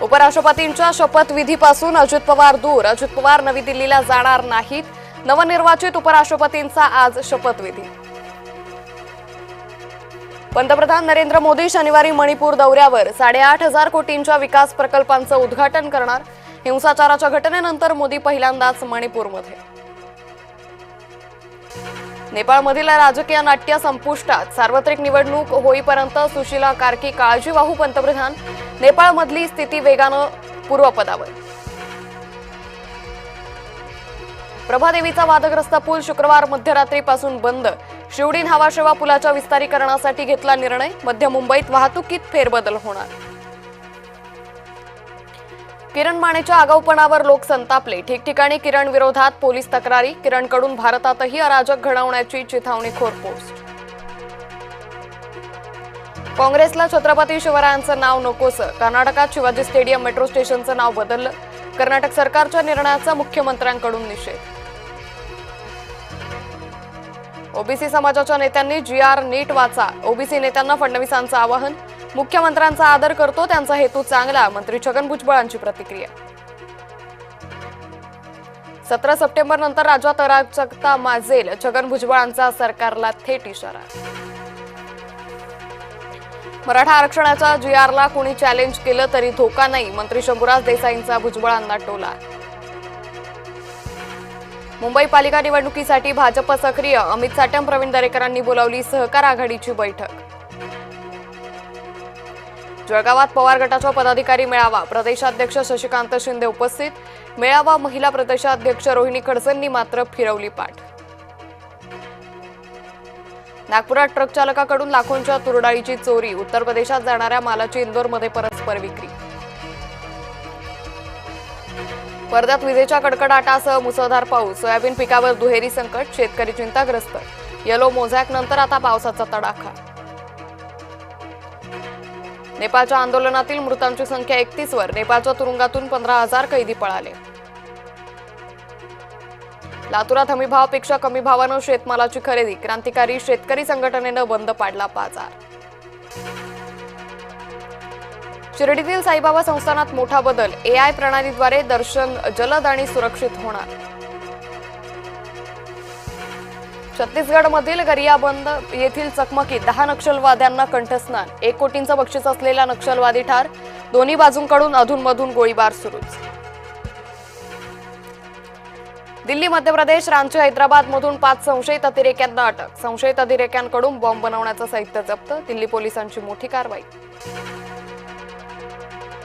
उपराष्ट्रपतींच्या शपथविधीपासून अजित पवार दूर. अजित पवार नवी दिल्लीला जाणार नाहीत. नवनिर्वाचित उपराष्ट्रपतींचा आज शपथविधी. पंतप्रधान नरेंद्र मोदी शनिवारी मणिपूर दौऱ्यावर 8,500 कोटींच्या विकास प्रकल्पांचं उद्घाटन करणार. हिंसाचाराच्या घटनेनंतर मोदी पहिल्यांदाच मणिपूरमध्ये. नेपाळमधील राजकीय नाट्य संपुष्टात. सार्वत्रिक निवडणूक होईपर्यंत सुशीला कार्की काळजीवाहू पंतप्रधान. नेपाळमधली स्थिती वेगानं पूर्वपदावर. प्रभादेवीचा वादग्रस्त पूल शुक्रवार मध्यरात्रीपासून बंद. शिवडी न्हावाशेवा पुलाच्या विस्तारीकरणासाठी घेतला निर्णय. मध्य मुंबईत वाहतुकीत फेरबदल होणार. किरण मानेच्या आगाऊपणावर लोक संतापले. ठिकठिकाणी किरण विरोधात पोलीस तक्रारी. किरणकडून भारतातही अराजक घडवण्याची चिथावणीखोर पोस्ट. काँग्रेसला छत्रपती शिवरायांचं नाव नकोसं. कर्नाटकात शिवाजी स्टेडियम मेट्रो स्टेशनचं नाव बदललं. कर्नाटक सरकारच्या निर्णयाचा मुख्यमंत्र्यांकडून निषेध. ओबीसी समाजाच्या नेत्यांनी GR नीट वाचा. ओबीसी नेत्यांना फडणवीसांचं आवाहन. मुख्यमंत्र्यांचा आदर करतो, त्यांचा हेतू चांगला. मंत्री छगन भुजबळांची प्रतिक्रिया. 17 सप्टेंबर नंतर राज्यात अराजकता माजेल. छगन भुजबळांचा सरकारला थेट इशारा. मराठा आरक्षणाच्या GRला कोणी चॅलेंज केलं तरी धोका नाही. मंत्री शंभूराज देसाईंचा भुजबळांना टोला. मुंबई पालिका निवडणुकीसाठी भाजप सक्रिय. अमित साटम, प्रवीण दरेकरांनी बोलावली सहकार आघाडीची बैठक. जळगावात पवार गटाचा पदाधिकारी मेळावा. प्रदेशाध्यक्ष शशिकांत शिंदे उपस्थित. मेळावा महिला प्रदेशाध्यक्ष रोहिणी खडसेंनी मात्र फिरवली पाठ. नागपुरात ट्रक चालकाकडून लाखोंच्या तुरडाळीची चोरी. उत्तर प्रदेशात जाणाऱ्या मालाची इंदोरमध्ये परस्पर विक्री. वर्ध्यात विजेच्या कडकडाटासह मुसळधार पाऊस. सोयाबीन पिकावर दुहेरी संकट. शेतकरी चिंताग्रस्त. येलो मोझॅक नंतर आता पावसाचा तडाखा. नेपाळच्या आंदोलनातील मृतांची संख्या 31 वर. नेपाळच्या तुरुंगातून 15,000 कैदी पळाले. लातूरात हमीभावापेक्षा कमी भावानं शेतमालाची खरेदी. क्रांतिकारी शेतकरी संघटनेनं बंद पाडला बाजार. शिर्डीतील साईबाबा संस्थानात मोठा बदल. AI प्रणालीद्वारे दर्शन जलद आणि सुरक्षित होणार. छत्तीसगडमधील गरियाबंद येथील चकमकीत 10 नक्षलवाद्यांना कंठस्नान. 1 कोटींचं बक्षीस असलेला नक्षलवादी ठार. दोन्ही बाजूंकडून अधूनमधून गोळीबार सुरूच. दिल्ली, मध्य प्रदेश, रांची, हैदराबादमधून 5 संशयित अतिरेक्यांना अटक. संशयित अतिरेक्यांकडून बॉम्ब बनवण्याचं साहित्य जप्त. दिल्ली पोलिसांची मोठी कारवाई.